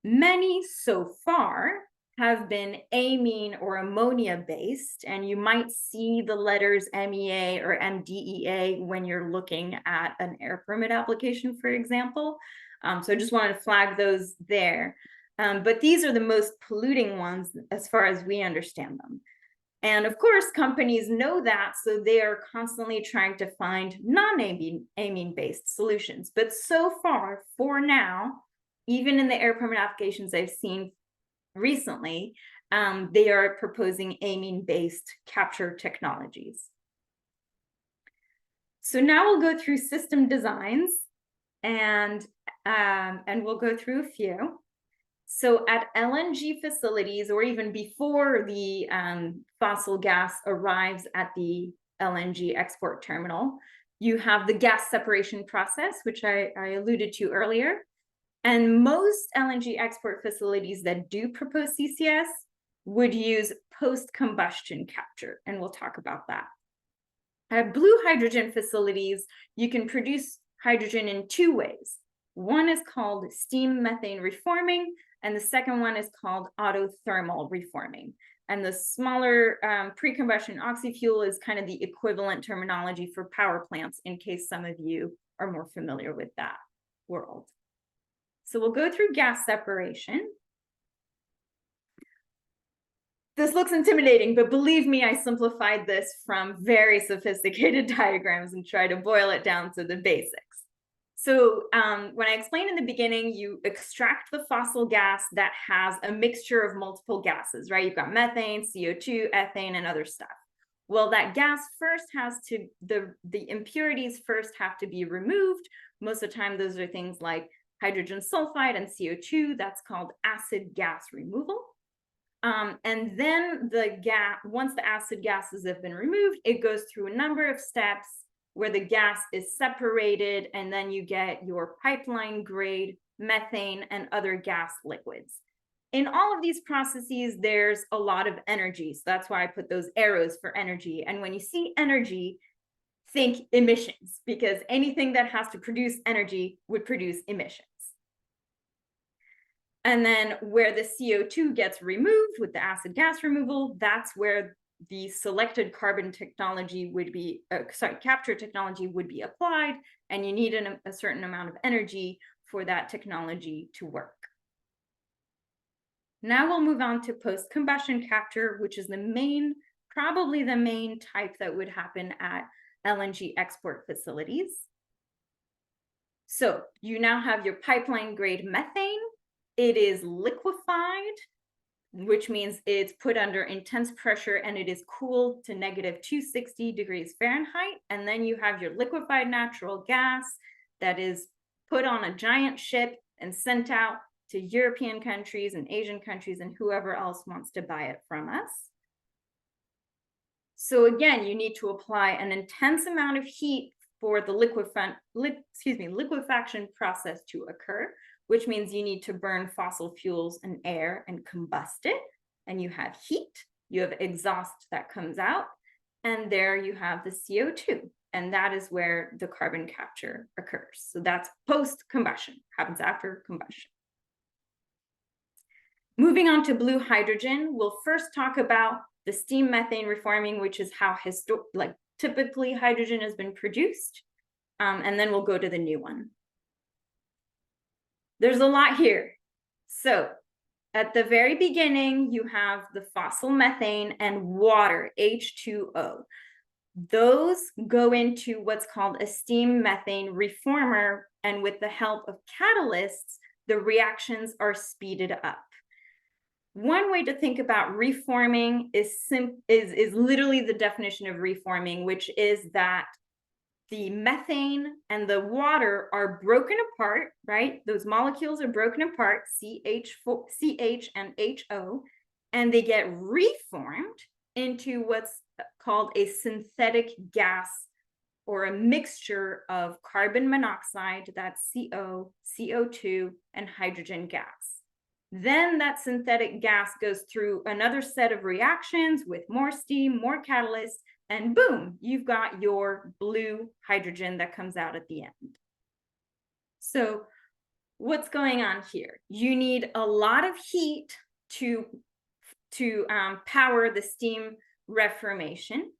Many so far have been amine or ammonia based, and you might see the letters MEA or MDEA when you're looking at an air permit application, for example. So I just wanted to flag those there. But these are the most polluting ones as far as we understand them. And of course, companies know that, so they are constantly trying to find non-amine based solutions. But so far, for now, even in the air permit applications I've seen recently, they are proposing amine-based capture technologies. So now we'll go through system designs, and we'll go through a few. So at LNG facilities, or even before the fossil gas arrives at the LNG export terminal, you have the gas separation process, which I alluded to earlier. And most LNG export facilities that do propose CCS would use post-combustion capture, and we'll talk about that. At blue hydrogen facilities, you can produce hydrogen in two ways. One is called steam methane reforming, and the second one is called autothermal reforming. And the smaller pre-combustion oxy-fuel is kind of the equivalent terminology for power plants, in case some of you are more familiar with that world. So we'll go through gas separation. This looks intimidating, but believe me, I simplified this from very sophisticated diagrams and tried to boil it down to the basics. So when I explained in the beginning, you extract the fossil gas that has a mixture of multiple gases, right? You've got methane, CO2, ethane, and other stuff. Well, that gas first has to, the impurities first have to be removed. Most of the time, those are things like hydrogen sulfide and CO2. That's called acid gas removal. And then once the acid gases have been removed, it goes through a number of steps where the gas is separated, and then you get your pipeline grade methane and other gas liquids. In all of these processes, there's a lot of energy. So that's why I put those arrows for energy. And when you see energy, think emissions, because anything that has to produce energy would produce emissions. And then where the CO2 gets removed with the acid gas removal, that's where the selected carbon technology would be, capture technology would be applied, and you need a certain amount of energy for that technology to work. Now we'll move on to post-combustion capture, which is probably the main type that would happen at LNG export facilities. So you now have your pipeline grade methane. It is liquefied, which means it's put under intense pressure and it is cooled to -260 degrees Fahrenheit. And then you have your liquefied natural gas that is put on a giant ship and sent out to European countries and Asian countries and whoever else wants to buy it from us. So again, you need to apply an intense amount of heat for the liquefaction process to occur, which means you need to burn fossil fuels and air and combust it. And you have heat, you have exhaust that comes out, and there you have the CO2. And that is where the carbon capture occurs. So that's post-combustion, happens after combustion. Moving on to blue hydrogen, we'll first talk about the steam methane reforming, which is how typically hydrogen has been produced. And then we'll go to the new one. There's a lot here. So at the very beginning, you have the fossil methane and water, H2O. Those go into what's called a steam methane reformer, and with the help of catalysts, the reactions are speeded up. One way to think about reforming is literally the definition of reforming, which is that the methane and the water are broken apart, right? Those molecules are broken apart, CH and HO, and they get reformed into what's called a synthetic gas, or a mixture of carbon monoxide, that's CO, CO2, and hydrogen gas. Then that synthetic gas goes through another set of reactions with more steam, more catalysts, and boom, you've got your blue hydrogen that comes out at the end. So what's going on here? You need a lot of heat to power the steam reformation.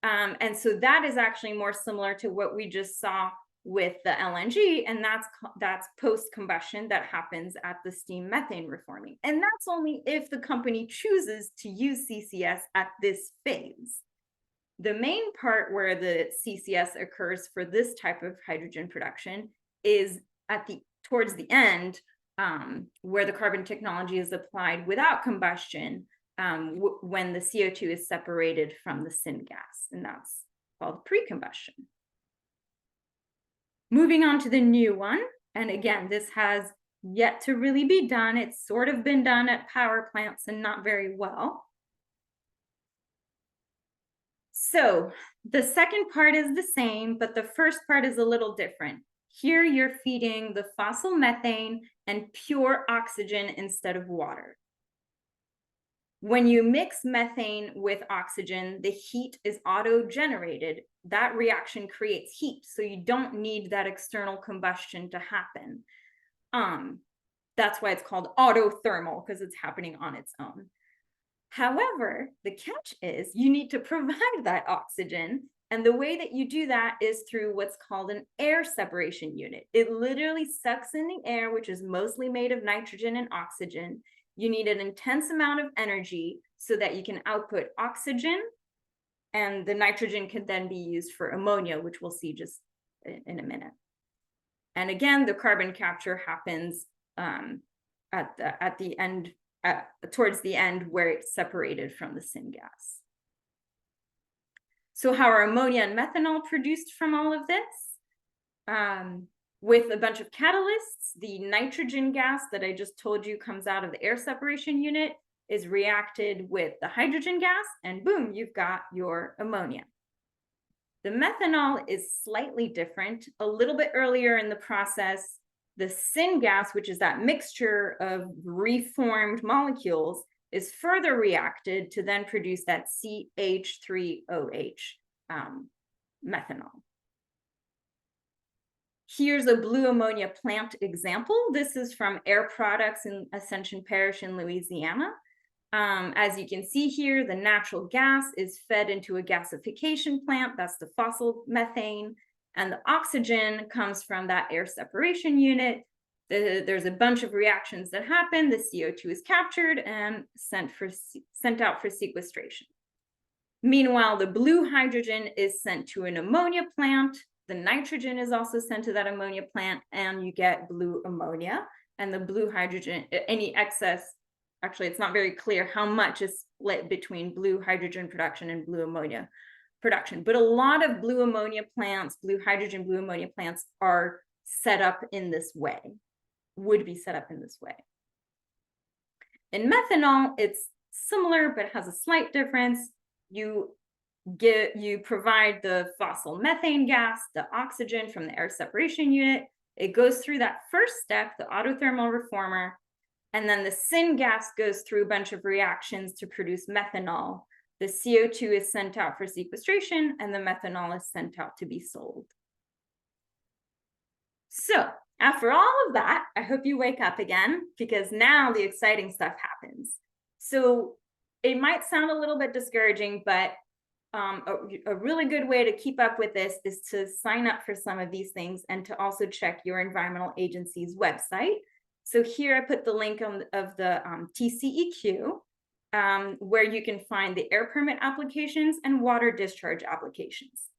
And so that is actually more similar to what we just saw with the LNG, and that's post-combustion that happens at the steam methane reforming. And that's only if the company chooses to use CCS at this phase. The main part where the CCS occurs for this type of hydrogen production is towards the end, where the carbon technology is applied without combustion, when the CO2 is separated from the syngas, and that's called pre-combustion. Moving on to the new one, and again, this has yet to really be done. It's sort of been done at power plants and not very well. So the second part is the same, but the first part is a little different. Here you're feeding the fossil methane and pure oxygen instead of water. When you mix methane with oxygen, the heat is auto-generated. That reaction creates heat, so you don't need that external combustion to happen. That's why it's called autothermal, because it's happening on its own. However, the catch is you need to provide that oxygen, And the way that you do that is through what's called an air separation unit. It literally sucks in the air, which is mostly made of nitrogen and oxygen. You need an intense amount of energy so that you can output oxygen, and the nitrogen can then be used for ammonia, which we'll see just in a minute. And again, the carbon capture happens at the end, towards the end, where it's separated from the syngas. So how are ammonia and methanol produced from all of this? With a bunch of catalysts, the nitrogen gas that I just told you comes out of the air separation unit is reacted with the hydrogen gas, and boom, you've got your ammonia. The methanol is slightly different. A little bit earlier in the process, the syngas, which is that mixture of reformed molecules, is further reacted to then produce that CH3OH methanol. Here's a blue ammonia plant example. This is from Air Products in Ascension Parish in Louisiana. As you can see here, the natural gas is fed into a gasification plant. That's the fossil methane. And the oxygen comes from that air separation unit. There's a bunch of reactions that happen. The CO2 is captured and sent out for sequestration. Meanwhile, the blue hydrogen is sent to an ammonia plant. The nitrogen is also sent to that ammonia plant, and you get blue ammonia. And the blue hydrogen, any excess, actually, it's not very clear how much is split between blue hydrogen production and blue ammonia production. But a lot of blue ammonia plants, blue hydrogen, blue ammonia plants are set up in this way, would be set up in this way. In methanol, it's similar, but has a slight difference. You provide the fossil methane gas, the oxygen from the air separation unit. It goes through that first step, the autothermal reformer, and then the syngas goes through a bunch of reactions to produce methanol. The CO2 is sent out for sequestration, and the methanol is sent out to be sold. So after all of that, I hope you wake up again, because now the exciting stuff happens. So it might sound a little bit discouraging, but a really good way to keep up with this is to sign up for some of these things and to also check your environmental agency's website. So here I put the link of the TCEQ, where you can find the air permit applications and water discharge applications.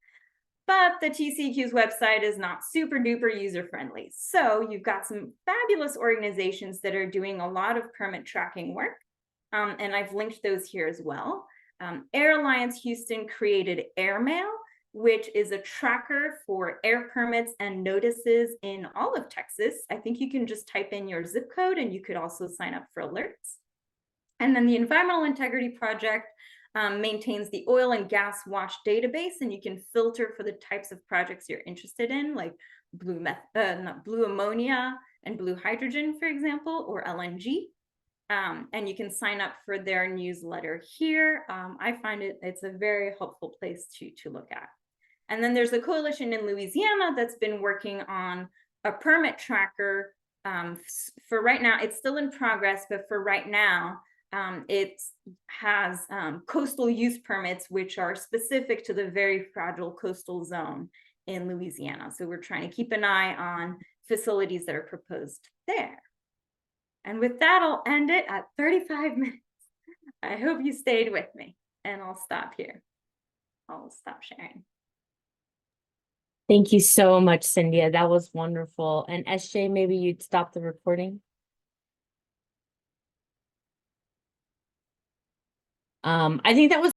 But the TCEQ's website is not super duper user friendly. So you've got some fabulous organizations that are doing a lot of permit tracking work. And I've linked those here as well. Air Alliance Houston created Airmail, which is a tracker for air permits and notices in all of Texas. I think you can just type in your zip code, and you could also sign up for alerts. And then the Environmental Integrity Project maintains the Oil and Gas Watch database, and you can filter for the types of projects you're interested in, like blue ammonia and blue hydrogen, for example, or LNG. And you can sign up for their newsletter here. I find it's a very helpful place to look at. And then there's a coalition in Louisiana that's been working on a permit tracker. For right now, it's still in progress, but for right now, it has coastal use permits, which are specific to the very fragile coastal zone in Louisiana. So we're trying to keep an eye on facilities that are proposed there. And with that, I'll end it at 35 minutes. I hope you stayed with me, and I'll stop here. I'll stop sharing. Thank you so much, Cynthia. That was wonderful. And SJ, maybe you'd stop the recording. I think that was